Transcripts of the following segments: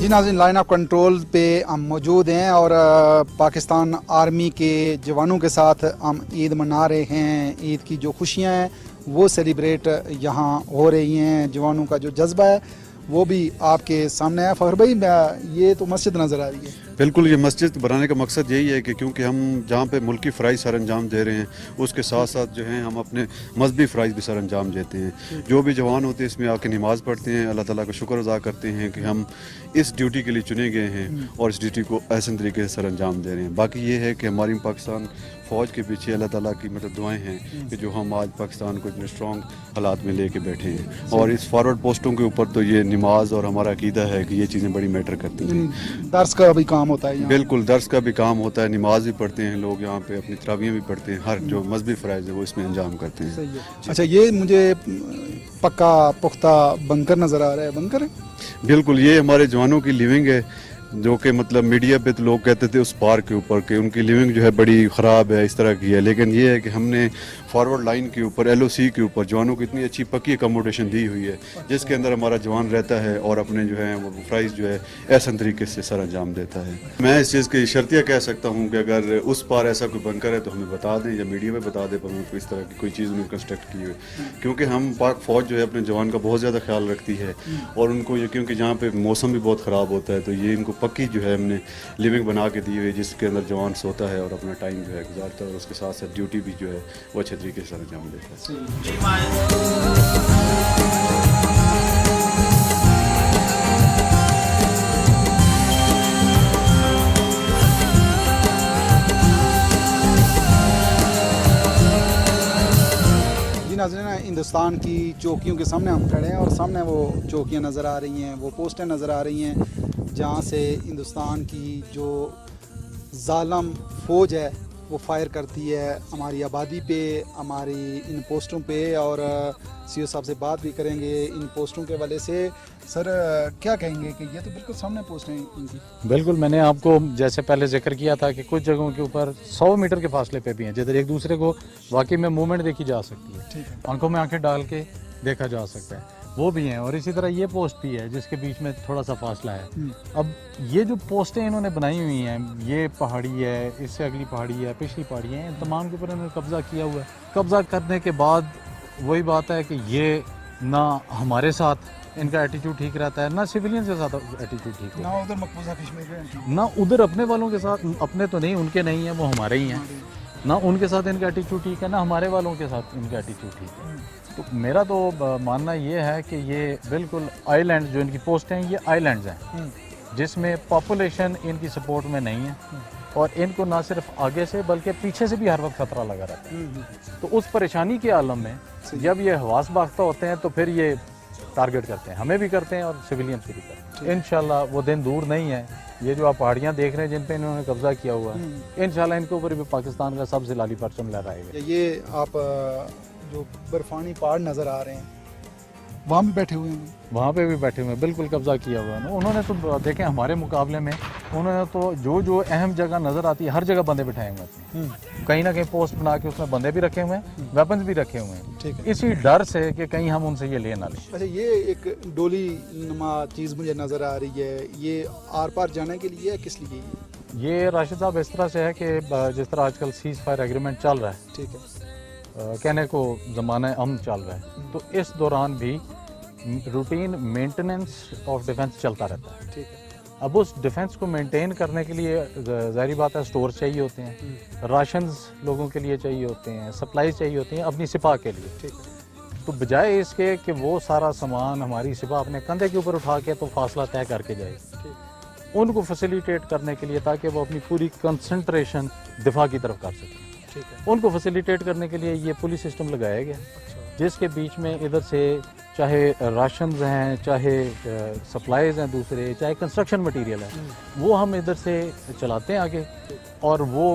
नाज़रीन, line of control पे हम मौजूद हैं और पाकिस्तान आर्मी के जवानों के साथ हम ईद मना रहे हैं। ईद की जो खुशियां हैं वो सेलिब्रेट यहाँ हो रही हैं। जवानों का जो जज्बा है वो भी आपके सामने है। फखर भाई, ये तो मस्जिद नज़र आ रही है। बिल्कुल, ये मस्जिद बनाने का मकसद यही है कि क्योंकि हम जहाँ पे मुल्की फ़राइज़ सर अंजाम दे रहे हैं उसके साथ साथ जो है हम अपने मजहबी फ़राइज़ भी सर अंजाम देते हैं। जो भी जवान होते हैं इसमें आके नमाज़ पढ़ते हैं, अल्लाह ताला का शुक्र अदा करते हैं कि हम इस ड्यूटी के लिए चुने गए हैं और इस ड्यूटी को एहसन तरीके से सर अंजाम दे रहे हैं। बाकी ये है कि हमारी पाकिस्तान फ़ौज के पीछे अल्लाह ताला की मतलब दुआएं हैं कि जो हम आज पाकिस्तान को इतने स्ट्रॉन्ग हालात में लेके बैठे हैं। और इस फॉरवर्ड पोस्टों के ऊपर तो ये नमाज और हमारा अकीदा है कि ये चीज़ें बड़ी मैटर करती हैं। दर्स का भी काम होता है। बिल्कुल, दर्स का भी काम होता है, नमाज भी पढ़ते हैं लोग यहाँ पे, अपनी तरावियाँ भी पढ़ते हैं, हर जो मजहबी फ़राइज़ है वो इसमें अंजाम करते हैं। सही है। अच्छा, ये मुझे पक्का पुख्ता बंकर नज़र आ रहा है। बंकर है? बिल्कुल, ये हमारे जवानों की लिविंग है जो कि मतलब मीडिया पे तो लोग कहते थे उस पार के ऊपर कि उनकी लिविंग जो है बड़ी ख़राब है, इस तरह की है। लेकिन ये है कि हमने फॉरवर्ड लाइन के ऊपर LOC के ऊपर जवानों को इतनी अच्छी पक्की अकोमोडेशन दी हुई है जिसके अंदर हमारा जवान रहता है और अपने जो है वो फ़राइज़ जो है एहसन तरीके से सर अंजाम देता है। मैं इस चीज़ की शर्तिया कह सकता हूँ कि अगर उस पार ऐसा कोई बंकर है तो हमें बता दें या मीडिया में बता दें, पर उनको इस तरह की कोई चीज़ उन्होंने कंस्ट्रक्ट की हुई, क्योंकि हम पाक फ़ौज जो है अपने जवान का बहुत ज़्यादा ख्याल रखती है और उनको ये क्योंकि जहाँ पर मौसम भी बहुत ख़राब होता है तो ये इनको पक्की जो है हमने लिविंग बना के दी हुई है जिसके अंदर जवान सोता है और अपना टाइम जो है गुजारता है और उसके साथ साथ ड्यूटी भी जो है वो अच्छे तरीके से अंजाम देता है। नाज़रीन, हिंदुस्तान की चौकियों के सामने हम खड़े हैं और सामने वो चौकियां नज़र आ रही हैं, वो पोस्टें नज़र आ रही हैं जहाँ से हिंदुस्तान की जो जालिम फ़ौज है वो फायर करती है हमारी आबादी पे, हमारी इन पोस्टों पे। और CO साहब से बात भी करेंगे इन पोस्टों के हवाले से। सर, क्या कहेंगे कि ये तो बिल्कुल सामने पोस्ट हैं इनकी। बिल्कुल, मैंने आपको जैसे पहले जिक्र किया था कि कुछ जगहों के ऊपर 100 मीटर के फासले पे भी हैं जिधर एक दूसरे को वाकई में मूवमेंट देखी जा सकती है, ठीक है, आंखों में आंखें डाल के देखा जा सकता है, वो भी हैं। और इसी तरह ये पोस्ट भी है जिसके बीच में थोड़ा सा फासला है। अब ये जो पोस्टें इन्होंने बनाई हुई हैं, ये पहाड़ी है, इससे अगली पहाड़ी है, पिछली पहाड़ी है, इन तमाम के ऊपर इन्होंने कब्जा किया हुआ है। कब्जा करने के बाद वही बात है कि ये ना हमारे साथ इनका एटीट्यूड ठीक रहता है, ना सिविलियन के साथ एटीट्यूड ठीक है, ना उधर मकबूजा कश्मीर ना उधर अपने वालों के साथ, अपने तो नहीं, उनके नहीं है, वो हमारे ही हैं, ना उनके साथ इनका एटीट्यूड ठीक है, ना हमारे वालों के साथ इनका एटीट्यूड ठीक है। तो मेरा तो मानना ये है कि ये बिल्कुल आइलैंड जो इनकी पोस्ट हैं ये आइलैंड्स हैं जिसमें पॉपुलेशन इनकी सपोर्ट में नहीं है और इनको ना सिर्फ आगे से बल्कि पीछे से भी हर वक्त खतरा लगा रहता है। तो उस परेशानी के आलम में जब ये हवास बाख्ता होते हैं तो फिर ये टारगेट करते हैं, हमें भी करते हैं और सिविलियंस को भी करते हैं। इंशाल्लाह वो दिन दूर नहीं है। ये जो आप पहाड़ियाँ देख रहे हैं जिन पे इन्होंने कब्जा किया हुआ है, इंशाल्लाह इनके ऊपर भी पाकिस्तान का सबसे लाली परचम लहराएगा। ये आप जो बर्फानी पहाड़ नज़र आ रहे हैं वहाँ भी बैठे हुए हैं, वहाँ पे भी बैठे हुए हैं, बिल्कुल कब्जा किया हुआ है उन्होंने। तो देखें हमारे मुकाबले में उन्होंने तो जो जो अहम जगह नज़र आती है हर जगह बंदे बिठाए हुए हैं, कहीं ना कहीं पोस्ट बना के उसमें बंदे भी रखे हुए हैं, वेपन्स भी रखे हुए हैं, ठीक है, इसी डर से कि कहीं हम उनसे ये ले ना लें। अच्छा, ये एक डोली नुमा चीज़ मुझे नज़र आ रही है, ये आर पार जाने के लिए किस लिए? ये राशिद साहब इस तरह से है कि जिस तरह आजकल सीज फायर एग्रीमेंट चल रहा है, ठीक है, कहने को ज़माना अमन चल रहा है, तो इस दौरान भी रूटीन मेंटेनेंस ऑफ डिफेंस चलता रहता है। ठीक है, अब उस डिफेंस को मेंटेन करने के लिए ज़ाहिर बात है स्टोर चाहिए होते हैं, राशंस लोगों के लिए चाहिए होते हैं, सप्लाई चाहिए होती हैं अपनी सिपा के लिए। ठीक है, तो बजाय इसके कि वो सारा सामान हमारी सिपा अपने कंधे के ऊपर उठा के तो फासला तय करके जाए, उनको फैसिलिटेट करने के लिए ताकि वो अपनी पूरी कंसंट्रेशन दिफा की तरफ कर सकें, ठीक है, उनको फैसिलिटेट करने के लिए ये पुलिस सिस्टम लगाया गया जिसके बीच में इधर से चाहे राशन हैं, चाहे सप्लाईज हैं दूसरे, चाहे कंस्ट्रक्शन मटेरियल है, वो हम इधर से चलाते हैं आगे और वो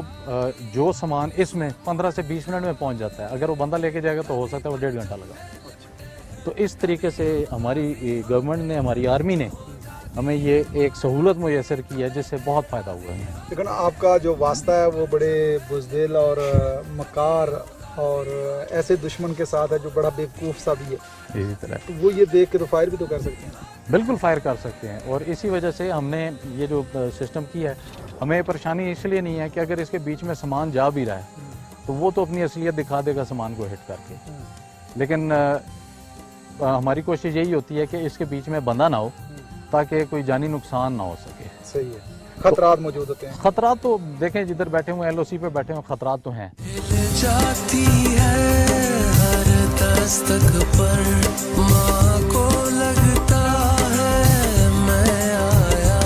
जो सामान इसमें 15 से 20 मिनट में पहुंच जाता है। अगर वो बंदा लेके जाएगा तो हो सकता है वो 1.5 घंटा लगा। तो इस तरीके से हमारी गवर्नमेंट ने, हमारी आर्मी ने हमें ये एक सहूलत मुयसर की है जिससे बहुत फ़ायदा हुआ है। लेकिन आपका जो वास्ता है वो बड़े बुज़दिल और मकार और ऐसे दुश्मन के साथ है जो बड़ा बेवकूफ़ सा भी है, इसी तरह तो वो ये देख के तो फायर भी तो कर सकते हैं। بالکل فائر کر سکتے ہیں. اور اسی وجہ سے ہم نے یہ جو سسٹم کیا ہے, ہمیں پریشانی اس لیے نہیں ہے کہ اگر اس کے بیچ میں سامان جا بھی رہا ہے تو وہ تو اپنی اصلیت دکھا دے گا سامان کو ہٹ کر کے, لیکن ہماری کوشش یہی ہوتی ہے کہ اس کے بیچ میں بندہ نہ ہو تاکہ کوئی جانی نقصان نہ ہو سکے. صحیح ہے. خطرات موجود ہوتے ہیں. خطرات تو دیکھیں جدھر بیٹھے ہوئے ایل او سی پہ بیٹھے ہوئے خطرات تو ہیں. جاتی ہے ہر دستک پر ماں کو لگتا ہے میں آیا,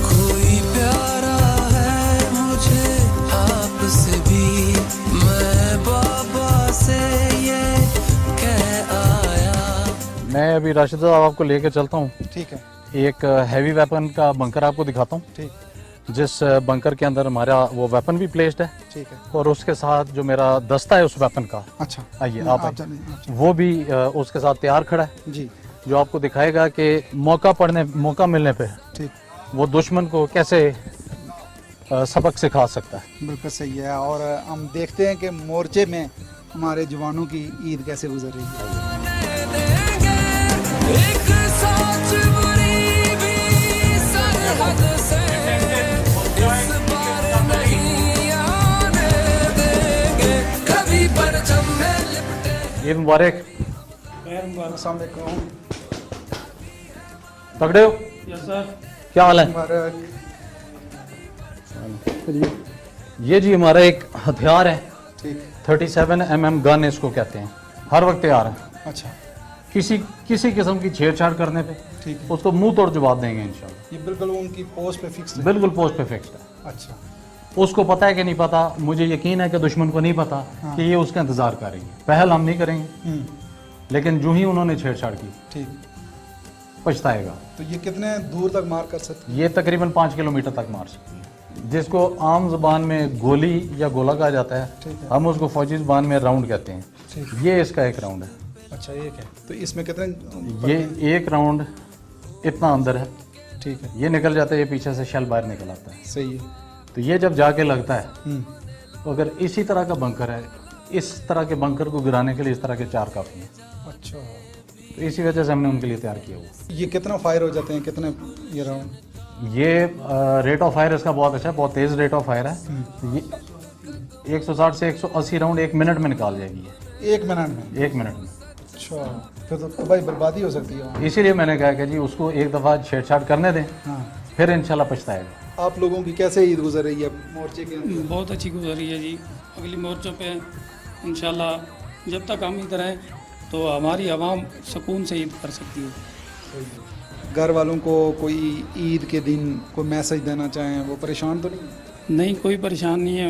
کوئی پیارا ہے مجھے آپ سے بھی, میں بابا سے یہ کہہ آیا. میں ابھی راشد صاحب آپ کو لے کے چلتا ہوں. ٹھیک ہے. ایک ہیوی ویپن کا بنکر آپ کو دکھاتا ہوں, ٹھیک. جس بنکر کے اندر ہمارا وہ ویپن بھی پلیسڈ ہے, ٹھیک ہے. اور اس کے ساتھ جو میرا دستہ ہے اس ویپن کا, اچھا آئیے آپ آپ آئیے, چلیں. وہ بھی اس کے ساتھ تیار کھڑا ہے, جی جو آپ کو دکھائے گا کہ موقع ملنے پہ ٹھیک. وہ دشمن کو کیسے سبق سکھا سکتا ہے. بالکل صحیح ہے. اور ہم دیکھتے ہیں کہ مورچے میں ہمارے جوانوں کی عید کیسے گزر رہی ہے. ایک سوچ بری بھی سرحد سے اس بار نہیں آنے دیں گے, کبھی پرچم میں لپٹے. عید مبارک. السلام علیکم. تگڑے ہو؟ یس سر. کیا حال ہے؟ مبارک. یہ جی ہمارا ایک ہتھیار ہے, ٹھیک. 37mm گن اس کو کہتے ہیں, ہر وقت تیار ہے. اچھا کسی قسم کی چھیڑ چھاڑ کرنے پہ ٹھیک ہے. اس کو منہ توڑ جواب دیں گے انشاءاللہ. یہ بالکل ان کی پوسٹ پہ فکس ہے. بالکل پوسٹ پہ فکسڈ ہے. اچھا اس کو پتہ ہے کہ نہیں پتا, مجھے یقین ہے کہ دشمن کو نہیں پتا کہ یہ اس کا انتظار کریں گے. پہل ہم نہیں کریں گے, لیکن جو ہی انہوں نے چھیڑ چھاڑ کی ٹھیک. پچھتائے گا. تو یہ کتنے دور تک مار کر سکتے یہ تقریباً 5 کلومیٹر تک مار سکتی ہے, جس کو عام زبان میں گولی یا گولا کہا جاتا ہے, ٹھیک ہے. ہم اس کو فوجی زبان میں راؤنڈ کہتے ہیں. ٹھیک. یہ اس کا ایک راؤنڈ ہے. اچھا ایک ہے. تو اس میں کتنے یہ ایک راؤنڈ اتنا اندر ہے, ٹھیک ہے. یہ نکل جاتا ہے, یہ پیچھے سے شیل باہر نکل آتا ہے. صحیح ہے. تو یہ جب جا کے لگتا ہے تو اگر اسی طرح کا بنکر ہے, اس طرح کے بنکر کو گرانے کے لیے اس طرح کے 4 کافی ہیں. اچھا. تو اسی وجہ سے ہم نے ان کے لیے تیار کیا ہوا. یہ کتنا فائر ہو جاتے ہیں, کتنے یہ راؤنڈ؟ یہ ریٹ آف فائر اس کا بہت اچھا ہے, بہت تیز ریٹ آف فائر ہے. یہ 160 سے 180 راؤنڈ 1 منٹ میں نکال جائے گی. 1 منٹ میں؟ 1 منٹ میں. اچھا پھر تو تباہی بربادی ہو سکتی ہے. اسی لیے میں نے کہا کہ جی اس کو ایک دفعہ چھیڑ چھاڑ کرنے دیں, ہاں. پھر انشاءاللہ پچھتائے گا. آپ لوگوں کی کیسے عید گزر رہی ہے مورچے کے اندر؟ بہت اچھی گزری ہے جی. اگلی مورچوں پہ انشاءاللہ جب تک ہم ادھر ہیں تو ہماری عوام سکون سے عید کر سکتی ہے. گھر والوں کو کوئی عید کے دن کوئی میسج دینا چاہیں, وہ پریشان تو نہیں؟ نہیں, کوئی پریشان نہیں ہے.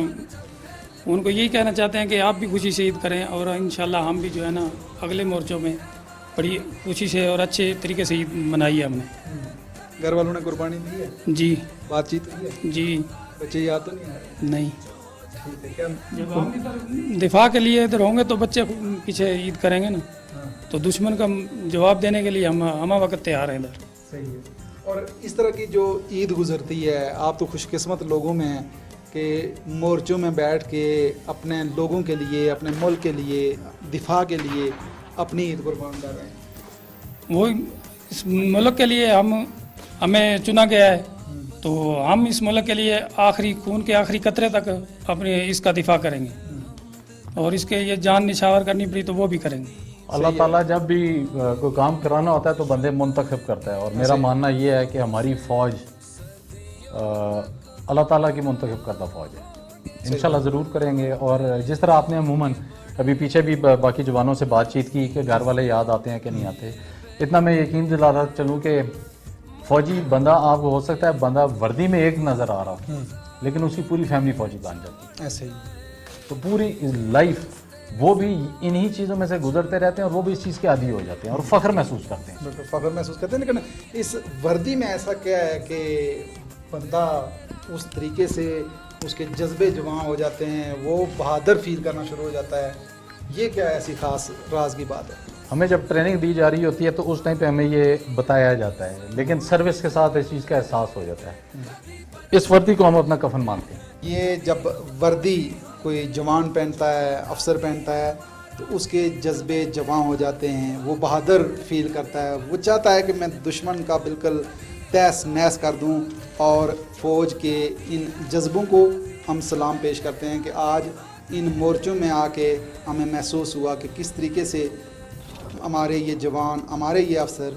ان کو یہی کہنا چاہتے ہیں کہ آپ بھی خوشی سے عید کریں, اور انشاءاللہ ہم بھی جو ہے نا اگلے مورچوں میں بڑی خوشی سے اور اچھے طریقے سے عید منائی ہے ہم نے. گھر والوں نے قربانی دی ہے؟ جی بات چیت کی ہے؟ جی. بچے یاد تو نہیں ہے؟ نہیں, ٹھیک ہے. کیا جب ہم ادھر دفاع کے لیے ادھر ہوں گے تو بچے پیچھے عید کریں گے نا, تو دشمن کا جواب دینے کے لیے ہم وقت تیار ہیں ادھر. صحیح ہے. اور اس طرح کی جو عید گزرتی ہے, آپ تو خوش قسمت لوگوں میں ہیں کہ مورچوں میں بیٹھ کے اپنے لوگوں کے لیے, اپنے ملک کے لیے, دفاع کے لیے اپنی عید قربان کر رہے ہیں. وہ اس ملک کے لیے ہمیں چنا گیا ہے, تو ہم اس ملک کے لیے آخری خون کے آخری قطرے تک اپنے اس کا دفاع کریں گے, اور اس کے یہ جان نچھاور کرنی پڑی تو وہ بھی کریں گے. اللہ تعالیٰ جب بھی کوئی کام کرانا ہوتا ہے تو بندے منتخب کرتا ہے, اور میرا ماننا یہ ہے کہ ہماری فوج اللہ تعالیٰ کی منتخب کردہ فوج ہے. انشاءاللہ ضرور کریں گے. اور جس طرح آپ نے عموماً ابھی پیچھے بھی باقی جوانوں سے بات چیت کی کہ گھر والے یاد آتے ہیں کہ نہیں آتے, اتنا میں یقین دلاتا چلوں کہ فوجی بندہ آپ کو ہو سکتا ہے بندہ وردی میں ایک نظر آ رہا, لیکن اس کی پوری فیملی فوجی بن جاتی ہے. ایسے ہی تو پوری لائف وہ بھی انہی چیزوں میں سے گزرتے رہتے ہیں, اور وہ بھی اس چیز کے عادی ہو جاتے ہیں اور فخر محسوس کرتے ہیں. بالکل فخر محسوس کرتے ہیں. لیکن اس وردی میں ایسا کیا ہے کہ بندہ اس طریقے سے اس کے جذبے جوان ہو جاتے ہیں, وہ بہادر فیل کرنا شروع ہو جاتا ہے, یہ کیا ایسی خاص راز کی بات ہے؟ ہمیں جب ٹریننگ دی جا رہی ہوتی ہے تو اس ٹائم پہ ہمیں یہ بتایا جاتا ہے, لیکن سروس کے ساتھ اس چیز کا احساس ہو جاتا ہے. اس وردی کو ہم اپنا کفن مانتے ہیں. یہ جب وردی کوئی جوان پہنتا ہے, افسر پہنتا ہے, تو اس کے جذبے جواں ہو جاتے ہیں، وہ بہادر فیل کرتا ہے، وہ چاہتا ہے کہ میں دشمن کا بالکل تہس نہس کر دوں. اور فوج کے ان جذبوں کو ہم سلام پیش کرتے ہیں کہ آج ان مورچوں میں آ کے ہمیں محسوس ہوا کہ کس طریقے سے ہمارے یہ جوان، ہمارے یہ افسر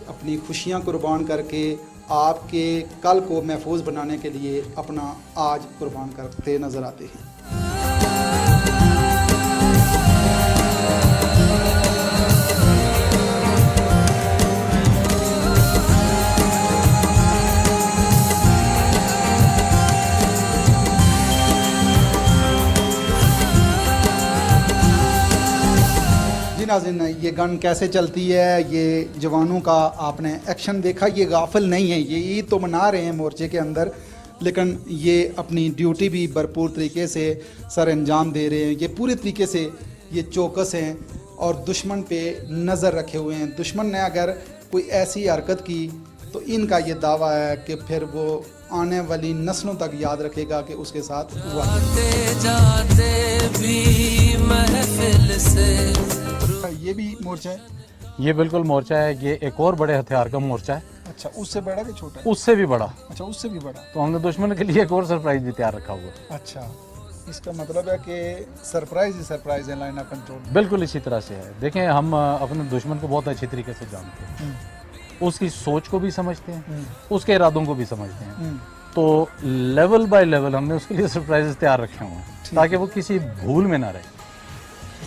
اپنی خوشیاں قربان کر کے آپ کے کل کو محفوظ بنانے کے لیے اپنا آج قربان کرتے نظر آتے ہیں. جی ناظرین، یہ گن کیسے چلتی ہے، یہ جوانوں کا آپ نے ایکشن دیکھا. یہ غافل نہیں ہے، یہ عید تو منا رہے ہیں مورچے کے اندر، لیکن یہ اپنی ڈیوٹی بھی بھرپور طریقے سے سر انجام دے رہے ہیں. یہ پورے طریقے سے یہ چوکس ہیں اور دشمن پہ نظر رکھے ہوئے ہیں. دشمن نے اگر کوئی ایسی حرکت کی تو ان کا یہ دعویٰ ہے کہ پھر وہ آنے والی نسلوں تک یاد رکھے گا کہ اس کے ساتھ ہوا. جاتے بھی محفل سے یہ بھی مورچہ ہے؟ یہ بالکل مورچہ ہے. یہ ایک اور بڑے ہتھیار کا مورچہ ہے. اچھا، اس سے بڑا کہ چھوٹا ہے؟ اس سے بھی بڑا. اچھا، اس سے بھی بڑا. تو ہم نے دشمن کے لیے ایک اور سرپرائز بھی تیار رکھا ہوا ہے. اچھا، اس کا مطلب ہے کہ سرپرائز ہی سرپرائز ہے لائن آف کنٹرول. بالکل اسی طرح سے ہے. دیکھیں، ہم اپنے دشمن کو بہت اچھی طریقے سے جانتے ہیں، اس کی سوچ کو بھی سمجھتے ہیں، اس کے ارادوں کو بھی سمجھتے ہیں. تو لیول بائی لیول ہم نے اس کے لیے سرپرائز تیار رکھے ہوئے ہیں تاکہ وہ کسی بھول میں نہ رہے.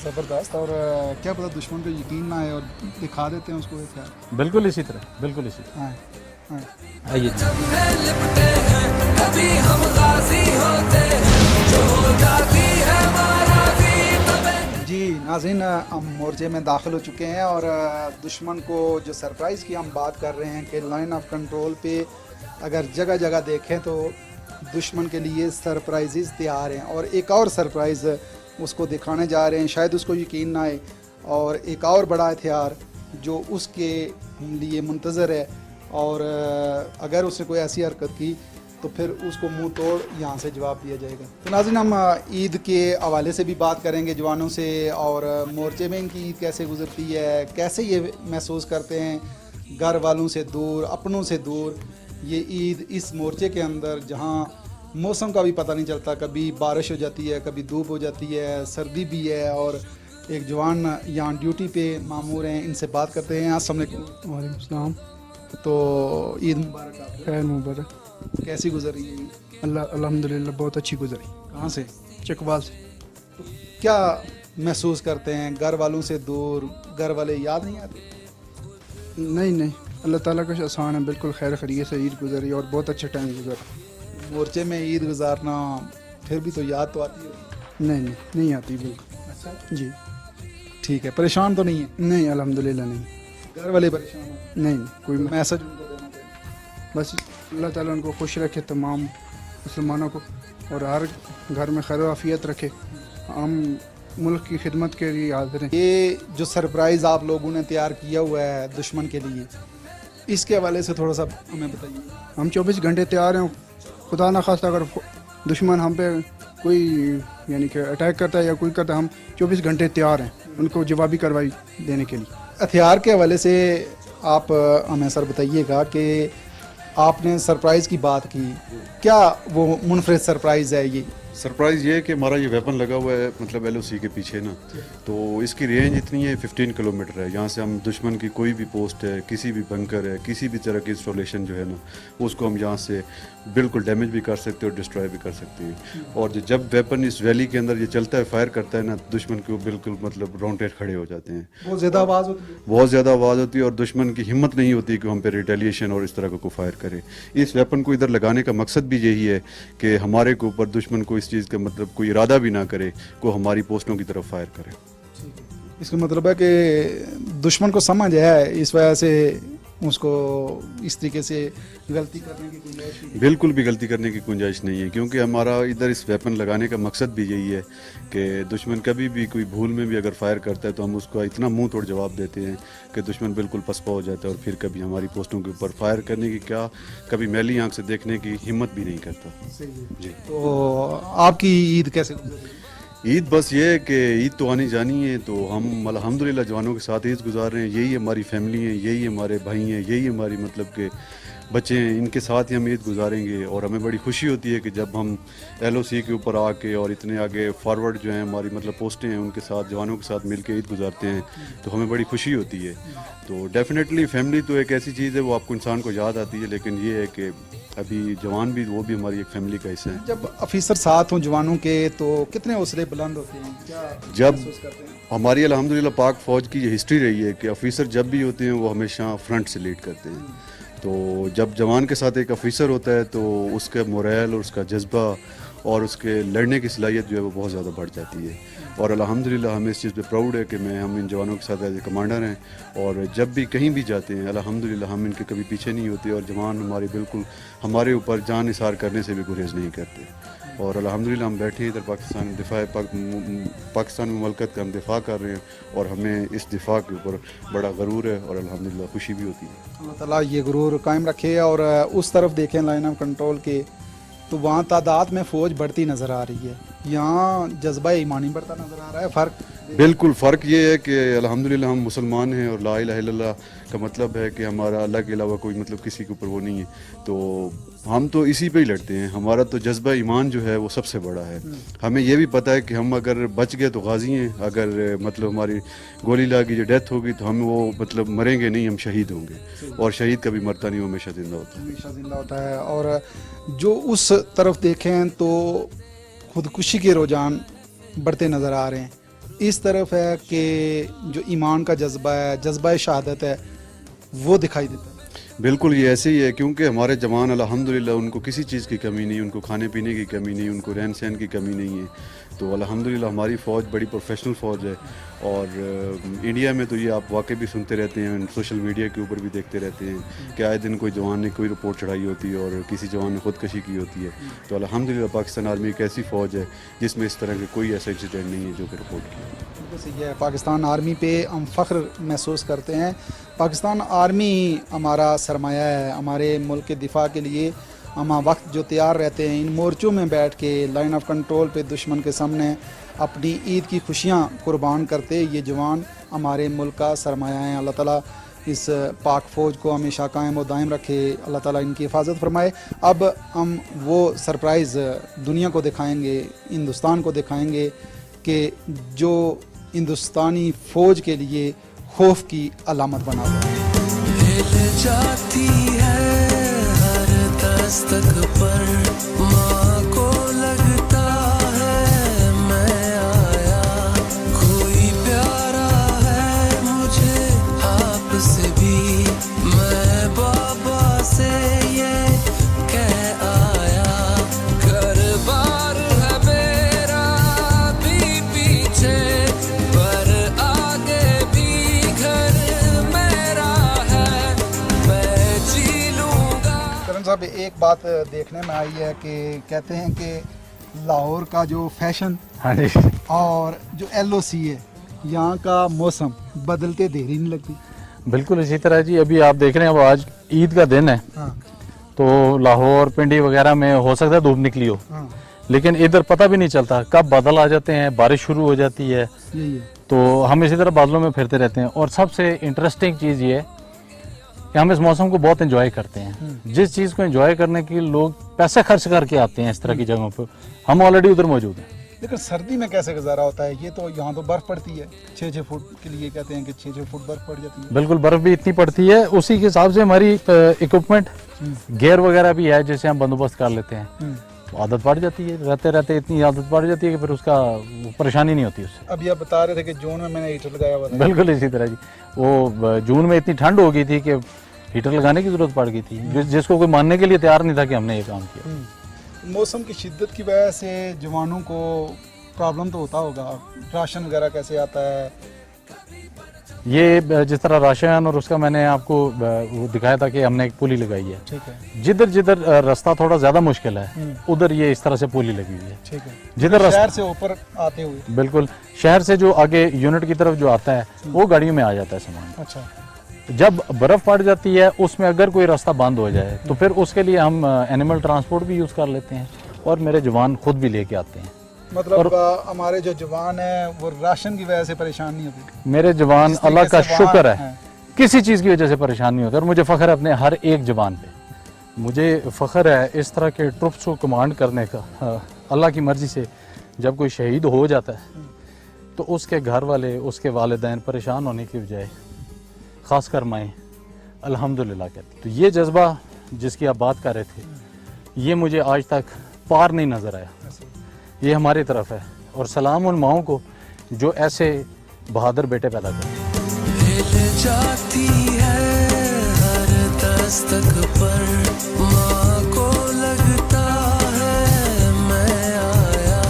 زبردست. اور کیا پتا دشمن کو یقین نہ آئے اور دکھا دیتے ہیں اس کو ہتھیار. بالکل اسی طرح، بالکل اسی طرح. آئیے لپٹے ہیں کبھی ہم غازی ہوتے ہیں جو جاتی ہے مارا. جی ناظرین، ہم مورچے میں داخل ہو چکے ہیں اور دشمن کو جو سرپرائز کی ہم بات کر رہے ہیں کہ لائن آف کنٹرول پہ اگر جگہ جگہ دیکھیں تو دشمن کے لیے سرپرائزز تیار ہیں. اور ایک اور سرپرائز اس کو دکھانے جا رہے ہیں، شاید اس کو یقین نہ آئے. اور ایک اور بڑا ہتھیار جو اس کے لیے منتظر ہے، اور اگر اس نے کوئی ایسی حرکت کی تو پھر اس کو منہ توڑ یہاں سے جواب دیا جائے گا. تو ناظرین، ہم عید کے حوالے سے بھی بات کریں گے جوانوں سے، اور مورچے میں ان کی عید کیسے گزرتی ہے، کیسے یہ محسوس کرتے ہیں گھر والوں سے دور، اپنوں سے دور یہ عید اس مورچے کے اندر، جہاں موسم کا بھی پتہ نہیں چلتا، کبھی بارش ہو جاتی ہے، کبھی دھوپ ہو جاتی ہے، سردی بھی ہے. اور ایک جوان یہاں ڈیوٹی پہ مامور ہیں، ان سے بات کرتے ہیں. السلام علیکم. وعلیکم السلام. تو عید مبارک آپ کو. خیر مبارک. کیسی گزر رہی ہے عید؟ الحمدللہ بہت اچھی گزری. کہاں سے؟ چکوال سے. کیا محسوس کرتے ہیں گھر والوں سے دور؟ گھر والے یاد نہیں آتے؟ نہیں، اللہ تعالیٰ کا آسان ہے، بالکل خیر خیریت سے عید گزری اور بہت اچھا ٹائم گزرا. مورچے میں عید گزارنا پھر بھی تو یاد تو آتی ہے؟ نہیں آتی بالکل. اچھا جی. ٹھیک ہے. پریشان تو نہیں ہے؟ نہیں الحمدللہ نہیں. گھر والے پریشان ہیں؟ نہیں کوئی میسج ان کو دینا چاہیے؟ بس اللہ تعالیٰ ان کو خوش رکھے تمام مسلمانوں کو، اور ہر گھر میں خیر و عافیت رکھے. ہم ملک کی خدمت کے لیے حاضر ہیں. یہ جو سرپرائز آپ لوگوں نے تیار کیا ہوا ہے دشمن کے لیے، اس کے حوالے سے تھوڑا سا ہمیں بتائیے. ہم 24 گھنٹے تیار ہیں. خدا نخواستہ اگر دشمن ہم پہ کوئی یعنی کہ اٹیک کرتا ہے یا کوئی کرتا ہے، ہم 24 گھنٹے تیار ہیں ان کو جوابی کارروائی دینے کے لیے. ہتھیار کے حوالے سے آپ ہمیں سر بتائیے گا کہ آپ نے سرپرائز کی بات کی، کیا وہ منفرد سرپرائز ہے یہ؟ سرپرائز یہ ہے کہ ہمارا یہ ویپن لگا ہوا ہے مطلب ایل او سی کے پیچھے نا، تو اس کی رینج اتنی ہے 15 کلومیٹر ہے. یہاں سے ہم دشمن کی کوئی بھی پوسٹ ہے، کسی بھی بنکر ہے، کسی بھی طرح کی انسٹالیشن جو ہے نا، اس کو ہم یہاں سے بالکل ڈیمیج بھی کر سکتے ہیں اور ڈسٹرائے بھی کر سکتے ہیں. اور جب ویپن اس ویلی کے اندر یہ چلتا ہے، فائر کرتا ہے نا، دشمن کو بالکل مطلب رونٹیٹ کھڑے ہو جاتے ہیں. بہت زیادہ آواز ہوتی ہے؟ بہت زیادہ آواز ہوتی ہے اور دشمن کی ہمت نہیں ہوتی کہ ہم پہ ریٹیلیشن اور اس طرح کا کو فائر کرے. اس ویپن کو ادھر لگانے کا مقصد بھی یہی ہے کہ ہمارے کے اوپر دشمن کو اس چیز کا مطلب کوئی ارادہ بھی نہ کرے کو ہماری پوسٹوں کی طرف فائر کرے. اس کا مطلب ہے کہ دشمن کو سمجھ ہے، اس وجہ سے اس کو اس طریقے سے غلطی کرنے کی گنجائش نہیں. بالکل بھی غلطی کرنے کی گنجائش نہیں ہے، کیونکہ ہمارا ادھر اس ویپن لگانے کا مقصد بھی یہی ہے کہ دشمن کبھی بھی کوئی بھول میں بھی اگر فائر کرتا ہے تو ہم اس کو اتنا منہ توڑ جواب دیتے ہیں کہ دشمن بالکل پسپا ہو جاتا ہے اور پھر کبھی ہماری پوسٹوں کے اوپر فائر کرنے کی کیا کبھی میلی آنکھ سے دیکھنے کی ہمت بھی نہیں کرتا. جی. تو آپ کی عید کیسے گزری؟ ईद बस ये है कि ईद तो आनी जानी है, तो हम अल्हम्दुलिल्लाह जवानों के साथ ईद गुजार रहे हैं। यही हमारी फैमिली है, यही हमारे भाई हैं, यही हमारी मतलब के बच्चे हैं, इनके साथ ही हम ईद गुजारेंगे। और हमें बड़ी खुशी होती है कि जब हम LOC के ऊपर आके और इतने आगे फॉरवर्ड जो हैं हमारी मतलब पोस्टें हैं उनके साथ जवानों के साथ मिल के ईद गुजारते हैं, तो हमें बड़ी खुशी होती है। तो डेफिनेटली फैमिली तो एक ऐसी चीज़ है वो आपको इंसान को याद आती है, लेकिन ये है कि अभी जवान भी वो भी हमारी एक फैमिली का हिस्सा है। जब ऑफिसर साथ हों जवानों के तो कितने हौसले बुलंद होते हैं, क्या जब महसूस करते हैं? हमारी अल्हम्दुलिल्लाह पाक फ़ौज की ये हिस्ट्री रही है कि ऑफिसर जब भी होते हैं वो हमेशा फ्रंट से लीड करते हैं। तो जब जवान के साथ एक ऑफिसर होता है तो उसका मोरल और उसका जज्बा और उसके लड़ने की सलाहियत जो है वो बहुत ज़्यादा बढ़ जाती है। और अल्हम्दुलिल्लाह हमें इस चीज़ पे प्राउड है कि हम इन जवानों के साथ एज ए कमांडर हैं, और जब भी कहीं भी जाते हैं अल्हम्दुलिल्लाह हम इनके कभी पीछे नहीं होते, और जवान हमारे बिल्कुल हमारे ऊपर जान निसार करने से भी गुरेज नहीं करते। और अल्हम्दुलिल्लाह हम बैठे हैं इधर पाकिस्तान ममलकत का हम दिफा कर रहे हैं, और हमें इस दिफा के ऊपर बड़ा गरूर है और अल्हम्दुलिल्लाह खुशी भी होती है। अल्लाह ताला ये गुरूर कायम रखे। और उस तरफ देखें लाइन ऑफ कंट्रोल के, तो वहाँ तादाद में फ़ौज बढ़ती नज़र आ रही है, यहाँ जज्बा ईमानी बढ़ता नज़र आ रहा है। फ़र्क बिल्कुल फ़र्क ये है कि अल्हम्दुलिल्लाह हम मुसलमान हैं, और ला इलाहा इल्लल्लाह का मतलब है कि हमारा अल्लाह के अलावा कोई मतलब किसी के ऊपर वो नहीं है, तो हम तो इसी पे ही लड़ते हैं। हमारा तो जज्बा ईमान जो है वो सबसे बड़ा है। हमें ये भी पता है कि हम अगर बच गए तो गाजी हैं, अगर मतलब हमारी गोली लगी जो डेथ होगी तो हम वो मतलब मरेंगे नहीं, हम शहीद होंगे, और शहीद कभी मरता नहीं, वो हमेशा ज़िंदा होता है। हमेशा जिंदा होता है। और जो उस तरफ देखें तो खुदकुशी के रुझान बढ़ते नज़र आ रहे हैं। इस तरफ है कि जो ईमान का जज्बा है, जज्बा शहादत है, वो दिखाई देता है। बिल्कुल ये ऐसे ही है, क्योंकि हमारे जवान अल्हम्दुलिल्लाह उनको किसी चीज़ की कमी नहीं, उनको खाने पीने की कमी नहीं, उनको रहन सहन की कमी नहीं है। तो अल्हम्दुलिल्लाह हमारी फ़ौज बड़ी प्रोफेशनल फ़ौज है। और इंडिया में तो ये आप वाकई भी सुनते रहते हैं, सोशल मीडिया के ऊपर भी देखते रहते हैं कि आए दिन कोई जवान ने कोई रिपोर्ट चढ़ाई होती है और किसी जवान ने खुदकशी की होती है। तो अल्हम्दुलिल्लाह पाकिस्तान आर्मी एक ऐसी फ़ौज है जिसमें इस तरह के कोई ऐसा इंसिडेंट नहीं है जो कि रिपोर्ट किया। बिल्कुल सही है। पाकिस्तान आर्मी पे हम फ़ख्र महसूस करते हैं। पाकिस्तान आर्मी हमारा सरमाया है। हमारे मुल्क के दिफा के लिए हम वक्त जो तैयार रहते हैं, इन मोर्चों में बैठ के लाइन ऑफ कंट्रोल पे दुश्मन के सामने अपनी ईद की खुशियाँ कुर्बान करते, ये जवान हमारे मुल्क का सरमाया है। अल्लाह ताला इस पाक फ़ौज को हमेशा कायम और दायम रखे, अल्लाह ताला इनकी हिफाजत फरमाए। अब हम वो सरप्राइज़ दुनिया को दिखाएंगे, हिंदुस्तान को दिखाएंगे कि जो हिंदुस्तानी फ़ौज के लिए खौफ की अलामत बना हुआ है। हिल जाती है हर दस्तक पर, माँ को लगता है मैं आया, कोई प्यारा है मुझे आपसे भी, मैं बाबा से ये कह आया, घर बार है मेरा भी पीछे, पर आगे भी घर मेरा है, मैं जी लूँगा। करण साहब, एक बात देखने में आई है कि कहते हैं कि लाहौर का जो फैशन हाँ जी, और जो LOC है, यहाँ का मौसम बदलते देरी नहीं लगती। बिल्कुल इसी तरह जी। अभी आप देख रहे हैं, अब आज ईद का दिन है, हाँ तो लाहौर पिंडी वगैरह में हो सकता है धूप निकली हो, हाँ, लेकिन इधर पता भी नहीं चलता कब बादल आ जाते हैं, बारिश शुरू हो जाती है। यही है। तो हम इसी तरह बादलों में फिरते रहते हैं। और सबसे इंटरेस्टिंग चीज़ ये है कि हम इस मौसम को बहुत एंजॉय करते हैं। जिस चीज़ को एंजॉय करने के लिए लोग पैसे खर्च करके आते हैं इस तरह की जगहों पर, हम ऑलरेडी उधर मौजूद हैं। लेकिन सर्दी में कैसे गुजारा होता है? ये तो यहाँ तो बर्फ़ पड़ती है 6-6 फुट के लिए, कहते हैं कि 6-6 फुट बर्फ़ पड़ जाती है। बिल्कुल, बर्फ़ भी इतनी पड़ती है, उसी के हिसाब से हमारी इक्विपमेंट गियर वगैरह भी है जिसे हम बंदोबस्त कर लेते हैं। तो आदत पड़ जाती है, रहते रहते इतनी आदत पड़ जाती है कि फिर उसका परेशानी नहीं होती उससे। अभी आप बता रहे थे कि जून में मैंने हीटर लगाया हुआ था। बिल्कुल इसी तरह जी। वो जून में इतनी ठंड हो गई थी कि हीटर लगाने की ज़रूरत पड़ गई थी, जिसको कोई मानने के लिए तैयार नहीं था कि हमने ये काम किया। मौसम की शिद्दत की वजह से जवानों को प्रॉब्लम तो होता होगा, राशन वगैरह कैसे आता है? ये जिस तरह राशन और उसका मैंने आपको वो दिखाया था कि हमने एक पुली लगाई है। ठीक है, जिधर जिधर रास्ता थोड़ा ज़्यादा मुश्किल है उधर ये इस तरह से पुली लगी हुई है। ठीक है। जिधर शहर से ऊपर आते हुए। बिल्कुल, शहर से जो आगे यूनिट की तरफ जो आता है वो गाड़ियों में आ जाता है सामान। अच्छा, जब बर्फ़ पड़ जाती है उसमें अगर कोई रास्ता बंद हो जाए तो फिर उसके लिए हम एनिमल ट्रांसपोर्ट भी यूज़ कर लेते हैं, और मेरे जवान खुद भी लेके आते हैं। मतलब हमारे जो जवान हैं वो राशन की वजह से परेशान नहीं होते? मेरे जवान जिस तरीके अल्लाह का से वहाँ शुक्र है हैं। किसी चीज़ की वजह से परेशान नहीं होता, और मुझे फ़ख्र है अपने हर एक जवान पे। मुझे फ़ख्र है इस तरह के ट्रुप्स को कमांड करने का। अल्लाह की मर्ज़ी से जब कोई शहीद हो जाता है तो उसके घर वाले, उसके वालिदैन परेशान होने की बजाय ख़ासकर माएँ अल्हम्दुलिल्लाह कहती। तो ये जज्बा जिसकी आप बात कर रहे थे, ये मुझे आज तक पार नहीं नज़र आया। ये हमारी तरफ है, और सलाम उन माओं को जो ऐसे बहादुर बेटे पैदा करते हैं। हिल जाती है हर दस्तक पर, माँ को लगता है मैं आया,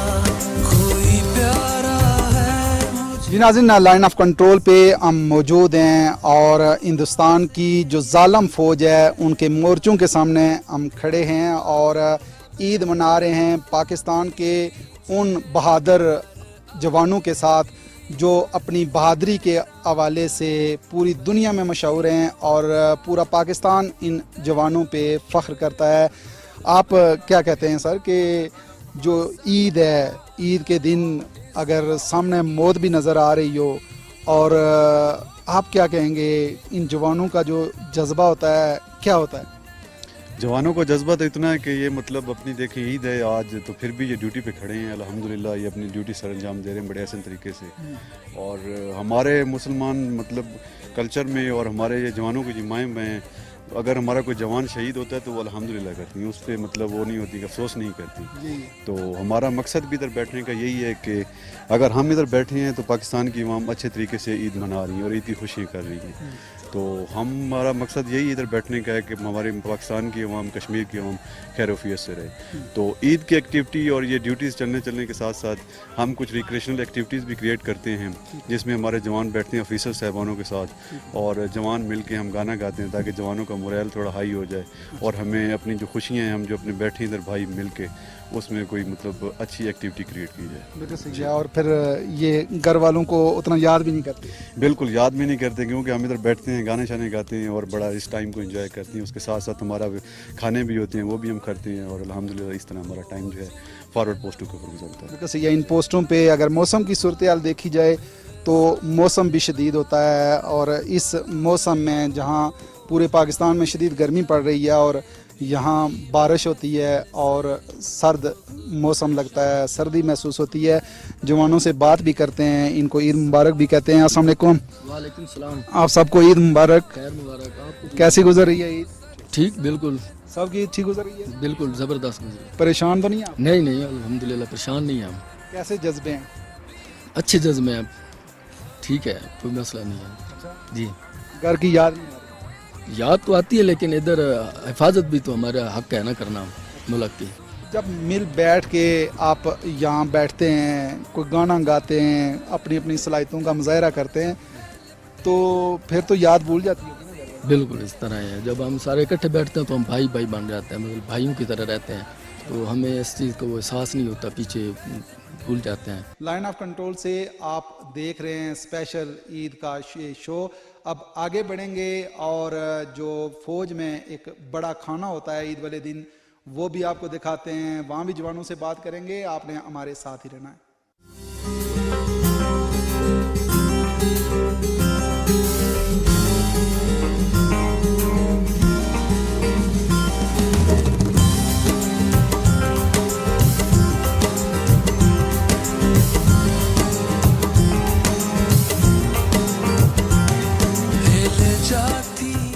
कोई प्यारा है। जी नाज़रीन, लाइन ऑफ कंट्रोल पे हम मौजूद हैं और हिंदुस्तान की जो जालम फ़ौज है उनके मोर्चों के सामने हम खड़े हैं और ईद मना रहे हैं पाकिस्तान के उन बहादुर जवानों के साथ जो अपनी बहादरी के हवाले से पूरी दुनिया में मशहूर हैं और पूरा पाकिस्तान इन जवानों पे फ़ख्र करता है। आप क्या कहते हैं सर कि जो ईद है, ईद के दिन अगर सामने मौत भी नज़र आ रही हो, और आप क्या कहेंगे इन जवानों का जो जज्बा होता है क्या होता है? जवानों का जज्बा तो इतना है कि ये मतलब अपनी देखें ईद है आज, तो फिर भी ये ड्यूटी पे खड़े हैं अल्हम्दुलिल्लाह, ये अपनी ड्यूटी सर अंजाम दे रहे हैं बड़े आसान तरीके से। और हमारे मुसलमान मतलब कल्चर में और हमारे ये जवानों की जो माएँ हैं, अगर हमारा कोई जवान शहीद होता है तो वो अल्हम्दुलिल्लाह करती हैं, उस पर मतलब वो नहीं होती, अफसोस नहीं करती। तो हमारा मकसद भी इधर बैठने का यही है कि अगर हम इधर बैठे हैं तो पाकिस्तान की अवाम अच्छे तरीके से ईद मना रही है और ईद की खुशियाँ कर रही है। तो हमारा मकसद यही इधर बैठने का है कि हमारे पाकिस्तान की अवाम, कश्मीर की अवाम खैर-ओ-आफियत से रहे। तो ईद की एक्टिविटी और ये ड्यूटीज़ चलने के साथ साथ हम कुछ रिक्रिएशनल एक्टिविटीज़ भी क्रिएट करते हैं जिसमें हमारे जवान बैठते हैं ऑफिसर साहबानों के साथ और जवान मिल के हम गाना गाते हैं ताकि जवानों का मोरल थोड़ा हाई हो जाए और हमें अपनी जो खुशियाँ हैं, हम जो अपने बैठे इधर भाई मिल के उसमें कोई मतलब अच्छी एक्टिविटी क्रिएट की जाए। बिल्कुल सही है। और फिर ये घर वालों को उतना याद भी नहीं करते? बिल्कुल याद भी नहीं करते क्योंकि हम इधर बैठते हैं, गाने शाने गाते हैं और बड़ा इस टाइम को एंजॉय करते हैं। उसके साथ साथ हमारा खाने भी होते हैं, वो भी हम करते हैं और अल्हम्दुलिल्लाह इस तरह हमारा टाइम जो है फॉरवर्ड पोस्टों के ऊपर गुजरता है। बिल्कुल सही है। इन पोस्टों पे अगर मौसम की सूरत हाल देखी जाए तो मौसम भी शदीद होता है और इस मौसम में जहाँ पूरे पाकिस्तान में शदीद गर्मी पड़ रही है और यहाँ बारिश होती है और सर्द मौसम लगता है, सर्दी महसूस होती है। जवानों से बात भी करते हैं, इनको ईद मुबारक भी कहते हैं। अस्सलाम वालेकुम। वालेकुम सलाम। आप सबको ईद मुबारक। खैर मुबारक। आपको कैसी गुजर रही है ईद? ठीक, बिल्कुल सबकी ईद ठीक गुजर रही है? बिल्कुल ज़बरदस्त गुजरी। परेशान तो नहीं आप? नहीं नहीं, अल्हम्दुलिल्लाह परेशान नहीं हैं हम। कैसे जज्बे हैं? अच्छे जज्बे हैं, ठीक है, कोई मसला नहीं है जी। घर की याद नहीं आ रही? याद तो आती है लेकिन इधर हिफाजत भी तो हमारा हक है ना करना मुल्क की। जब मिल बैठ के आप यहाँ बैठते हैं, कोई गाना गाते हैं, अपनी अपनी सलाहियतों का मुजाहरा करते हैं, तो फिर तो याद भूल जाती है। बिल्कुल इस तरह है, जब हम सारे इकट्ठे बैठते हैं तो हम भाई भाई बन जाते हैं, मतलब भाइयों की तरह रहते हैं, तो हमें इस चीज़ का वो एहसास नहीं होता, पीछे भूल जाते हैं। लाइन ऑफ कंट्रोल से आप देख रहे हैं स्पेशल ईद का शो। अब आगे बढ़ेंगे और जो फ़ौज में एक बड़ा खाना होता है ईद वाले दिन, वो भी आपको दिखाते हैं। वहाँ भी जवानों से बात करेंगे, आपने हमारे साथ ही रहना है।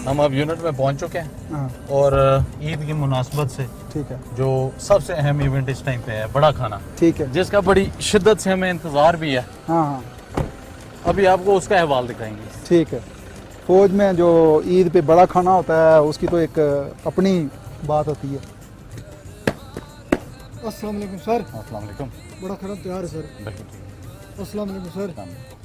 हम अब यूनिट में पहुंच चुके हैं हाँ और ईद की मुनासबत से ठीक है, जो सबसे अहम इवेंट इस टाइम पे है बड़ा खाना, ठीक है। जिसका बड़ी शिद्दत से हमें इंतज़ार भी है। हाँ हाँ अभी आपको उसका अहवाल दिखाएंगे। ठीक है। फ़ौज में जो ईद पे बड़ा खाना होता है उसकी तो एक अपनी बात होती है। अस्सलाम वालेकुम सर। अस्सलाम वालेकुम। बड़ा खाना तैयार है सर। बिल्कुल ठीक है। अस्सलाम वालेकुम सर।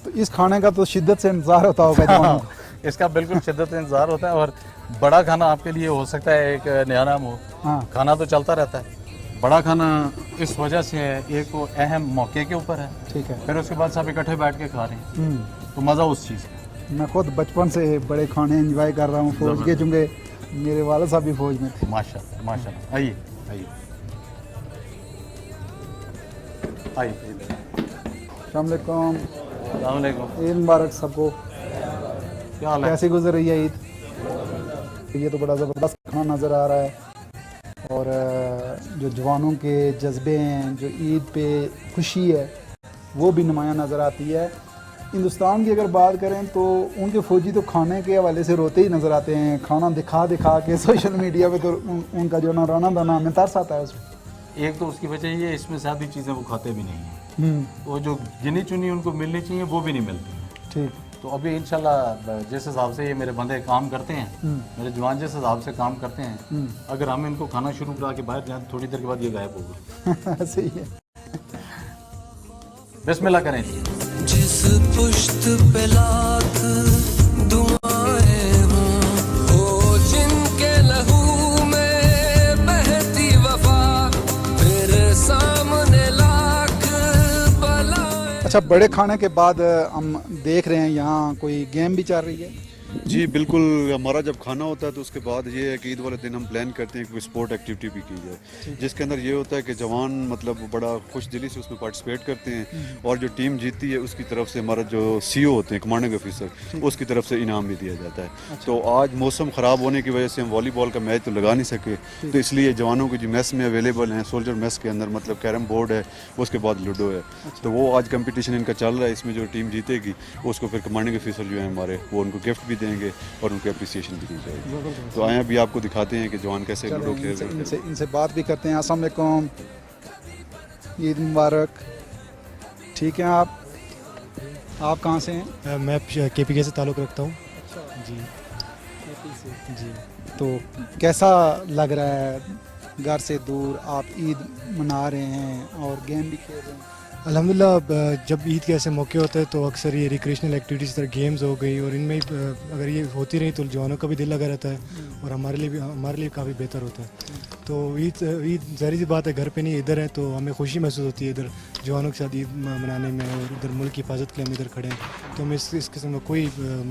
तो इस खाने का तो शिद्दत से इंतज़ार होता होगा जवानों को। इसका बिल्कुल शिद्दत से इंतज़ार होता है और बड़ा खाना आपके लिए हो सकता है एक नया नाम हो। हाँ खाना तो चलता रहता है, बड़ा खाना इस वजह से है, एक वो अहम मौके के ऊपर है, ठीक है। फिर उसके बाद सब इकट्ठे बैठ के खा रहे हैं तो मज़ा उस चीज़ का। मैं खुद बचपन से बड़े खाने एंजॉय कर रहा हूँ फौज के, चूँकि मेरे वाले साहब भी फौज में थे। माशाल्लाह माशाल्लाह, आइए आइए आइए। अस्सलाम वालेकुम, अस्सलाम वालेकुम, ईद मुबारक सबको। क्या हाल है? कैसी गुजर रही है ईद? ये तो बड़ा ज़बरदस्त खाना नज़र आ रहा है, और जो जवानों के जज्बे हैं, जो ईद पे खुशी है, वो भी नुमायाँ नज़र आती है। हिंदुस्तान की अगर बात करें तो उनके फ़ौजी तो खाने के हवाले से रोते ही नज़र आते हैं, खाना दिखा दिखा के सोशल मीडिया पे, तो उनका जो ना रोना दाना हमें तरस आता है उसमें। एक तो उसकी वजह ये है, इसमें सादी चीज़ें वो खाते भी नहीं हैं, वो जो गिनी चुनी उनको मिलनी चाहिए वो भी नहीं मिलती हैं। ठीक, तो अभी इंशाल्लाह जिस हिसाब से ये मेरे बंदे काम करते हैं, मेरे जवान जिस हिसाब से काम करते हैं, अगर हम इनको खाना शुरू करा के बाहर जाएं, थोड़ी देर के बाद ये गायब होगा। सही है। बिस्मिल्लाह करें। जिस पुश्त पे लाख दुआएं हों, ओ जिनके लहू में बहती वफा, फिर सामने लाख बलाएं। अच्छा, बड़े खाने के बाद हम देख रहे हैं यहाँ कोई गेम भी चल रही है। जी बिल्कुल, हमारा जब खाना होता है तो उसके बाद ये है कि ईद वाले दिन हम प्लान करते हैं कि कोई स्पोर्ट एक्टिविटी भी की जाए, जिसके अंदर ये होता है कि जवान मतलब बड़ा खुश दिली से उसमें पार्टिसिपेट करते हैं, और जो टीम जीतती है उसकी तरफ से हमारा जो सीईओ होते हैं, कमांडिंग ऑफिसर, उसकी तरफ से इनाम भी दिया जाता है। तो आज मौसम ख़राब होने की वजह से हम वॉलीबॉल का मैच तो लगा नहीं सके, तो इसलिए जवानों की जो मेस में अवेलेबल हैं, सोल्जर मेस के अंदर मतलब कैरम बोर्ड है, उसके बाद लूडो है, तो वो आज कंपटीशन इनका चल रहा है। इसमें जो टीम जीतेगी उसको फिर कमांडिंग ऑफिसर जो है हमारे, वो उनको गिफ्ट भी देंगे और उनकी अप्रिसिएशन भी दी जाएगी। तो आए अभी आपको दिखाते हैं कि जवान कैसे लूडो खेल रहे हैं। इनसे बात भी करते हैं। अस्सलाम वालेकुम, ईद मुबारक। ठीक हैं आप कहाँ से हैं? मैं KPK से ताल्लुक़ रखता हूँ। जी जी। तो कैसा लग रहा है घर से दूर आप ईद मना रहे हैं और गेम भी खेल रहे हैं? अल्हम्दुलिल्लाह, जब ईद के ऐसे मौके होते हैं तो अक्सर ये रिक्रिएशनल एक्टिविटीज़ तरह गेम्स हो गई, और इनमें अगर ये होती रही तो जवानों का भी दिल लगा रहता है, और हमारे लिए काफ़ी बेहतर होता है। तो ईद ज़ाहिर सी बात है घर पे नहीं इधर है, तो हमें खुशी महसूस होती है इधर जवानों के साथ ईद मनाने में, और इधर मुल्क की हिफाजत के लिए हम इधर खड़े हैं। तो हमें इस किस्म का कोई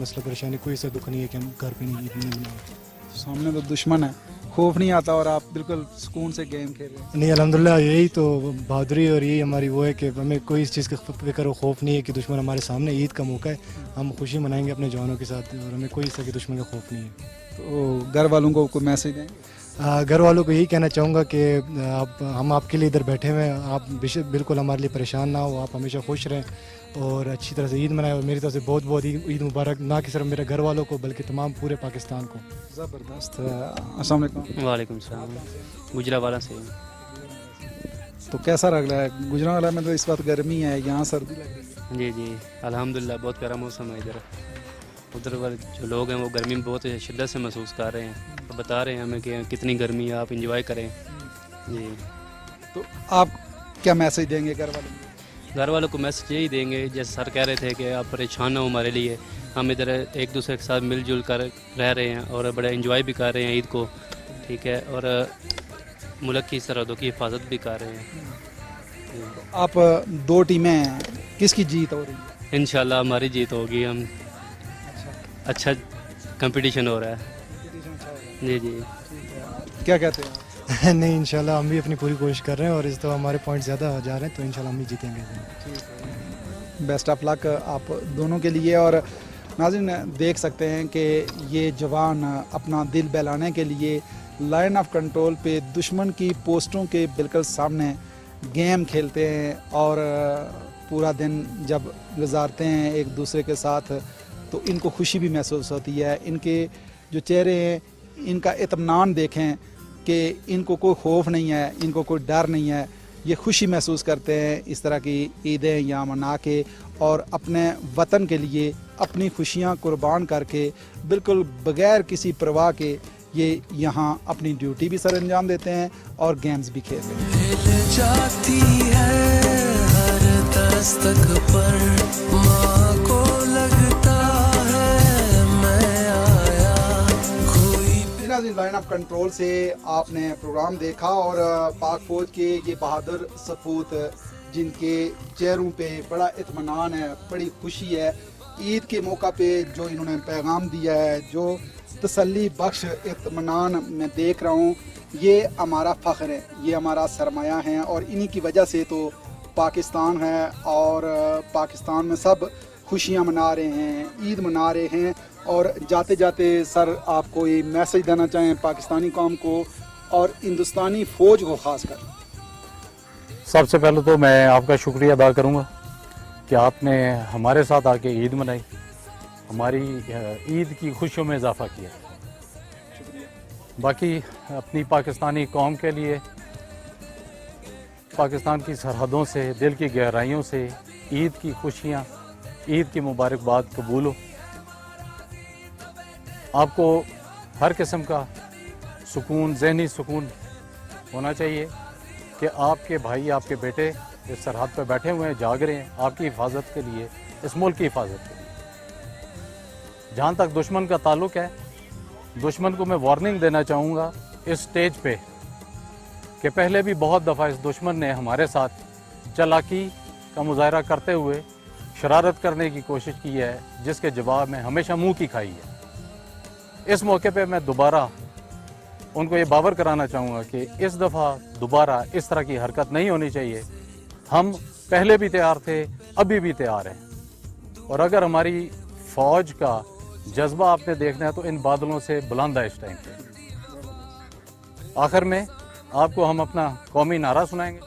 मसला परेशानी, कोई ऐसा दुख नहीं है कि हम घर पे नहीं ईद नहीं मनाएं। सामने तो दुश्मन है, खौफ नहीं आता और आप बिल्कुल सुकून से गेम खेल रहे हैं। नहीं, अल्हम्दुलिल्लाह यही तो बहादुरी और यही हमारी वो है कि हमें कोई इस चीज़ का फिक्र और खौफ नहीं है कि दुश्मन हमारे सामने। ईद का मौका है, हम खुशी मनाएंगे अपने जवानों के साथ, और हमें कोई इस तरह के दुश्मन का खौफ नहीं है। तो घर वालों को कोई मैसेज दें? घर वालों को यही कहना चाहूँगा कि हम आपके लिए इधर बैठे हुए हैं, आप बिल्कुल हमारे लिए परेशान ना हो, आप हमेशा खुश रहें और अच्छी तरह से ईद मनाएं। और मेरी तरफ से बहुत बहुत ईद मुबारक, ना कि सिर्फ मेरे घर वालों को बल्कि तमाम पूरे पाकिस्तान को। ज़बरदस्त। अस्सलाम वालेकुम। वालेकुम सलाम। गुजरावाला से। तो कैसा लग रहा है? गुजरावाला में तो इस वक्त गर्मी है, यहाँ सर्दी लग रही है। जी जी, अल्हम्दुलिल्लाह बहुत प्यारा मौसम है इधर। उधर वाले जो लोग हैं वो गर्मी में बहुत शिद्दत से महसूस कर रहे हैं, तो बता रहे हैं हमें कि कितनी गर्मी है, आप इंजॉय करें। जी। तो आप क्या मैसेज देंगे घर वालों को? घर वालों को मैसेज यही देंगे, जैसे सर कह रहे थे कि आप परेशान ना हो हमारे लिए, हम इधर एक दूसरे के साथ मिलजुल कर रह रहे हैं और बड़ा इंजॉय भी कर रहे हैं ईद को, ठीक है, और मुल्क की सरहदों की हिफाजत भी कर रहे हैं। आप दो टीमें हैं, किसकी जीत हो रही है? इंशाल्लाह हमारी जीत होगी। हम अच्छा कंपटीशन हो रहा है। जी जी। क्या कहते हैं आप? नहीं, इंशाल्लाह हम भी अपनी पूरी कोशिश कर रहे हैं, और इस दफ़ा हमारे पॉइंट ज़्यादा जा रहे हैं, तो इंशाल्लाह हम भी जीतेंगे। बेस्ट ऑफ लक आप दोनों के लिए। और नाज़रीन देख सकते हैं कि ये जवान अपना दिल बहलाने के लिए लाइन ऑफ कंट्रोल पे दुश्मन की पोस्टों के बिल्कुल सामने गेम खेलते हैं, और पूरा दिन जब गुजारते हैं एक दूसरे के साथ तो इनको खुशी भी महसूस होती है। इनके जो चेहरे हैं, इनका इत्मीनान देखें कि इनको कोई खौफ नहीं है, इनको कोई डर नहीं है, ये खुशी महसूस करते हैं इस तरह की ईदें यहाँ मना के, और अपने वतन के लिए अपनी खुशियाँ कुर्बान करके बिल्कुल बग़ैर किसी परवाह के ये यहाँ अपनी ड्यूटी भी सर अंजाम देते हैं और गेम्स भी खेलते हैं। हिल जाती है हर दस्तक पर, माँ को लगता है मैं आया कोई। लाइन ऑफ कंट्रोल से आपने प्रोग्राम देखा, और पाक फौज के ये बहादुर सपूत جن کے چہروں پہ بڑا اطمینان ہے, بڑی خوشی ہے. عید کے موقع پہ جو انہوں نے پیغام دیا ہے, جو تسلی بخش اطمینان میں دیکھ رہا ہوں, یہ ہمارا فخر ہے, یہ ہمارا سرمایہ ہے, اور انہی کی وجہ سے تو پاکستان ہے, اور پاکستان میں سب خوشیاں منا رہے ہیں, عید منا رہے ہیں. اور جاتے جاتے سر آپ کو یہ میسج دینا چاہیں پاکستانی قوم کو اور ہندوستانی فوج کو خاص کر؟ سب سے پہلے تو میں آپ کا شکریہ ادا کروں گا کہ آپ نے ہمارے ساتھ آ کے عید منائی, ہماری عید کی خوشیوں میں اضافہ کیا. باقی اپنی پاکستانی قوم کے لیے پاکستان کی سرحدوں سے, دل کی گہرائیوں سے عید کی خوشیاں, عید کی مبارکباد قبول ہو. آپ کو ہر قسم کا سکون, ذہنی سکون ہونا چاہیے کہ آپ کے بھائی, آپ کے بیٹے اس سرحد پہ بیٹھے ہوئے ہیں, جاگ رہے ہیں آپ کی حفاظت کے لیے, اس ملک کی حفاظت کے لیے. جہاں تک دشمن کا تعلق ہے, دشمن کو میں وارننگ دینا چاہوں گا اس سٹیج پہ کہ پہلے بھی بہت دفعہ اس دشمن نے ہمارے ساتھ چالاکی کا مظاہرہ کرتے ہوئے شرارت کرنے کی کوشش کی ہے, جس کے جواب میں ہمیشہ منہ کی کھائی ہے. اس موقع پہ میں دوبارہ ان کو یہ باور کرانا چاہوں گا کہ اس دفعہ دوبارہ اس طرح کی حرکت نہیں ہونی چاہیے. ہم پہلے بھی تیار تھے, ابھی بھی تیار ہیں, اور اگر ہماری فوج کا جذبہ آپ نے دیکھنا ہے تو ان بادلوں سے بلند ہے اس ٹائم پہ. آخر میں آپ کو ہم اپنا قومی نعرہ سنائیں گے.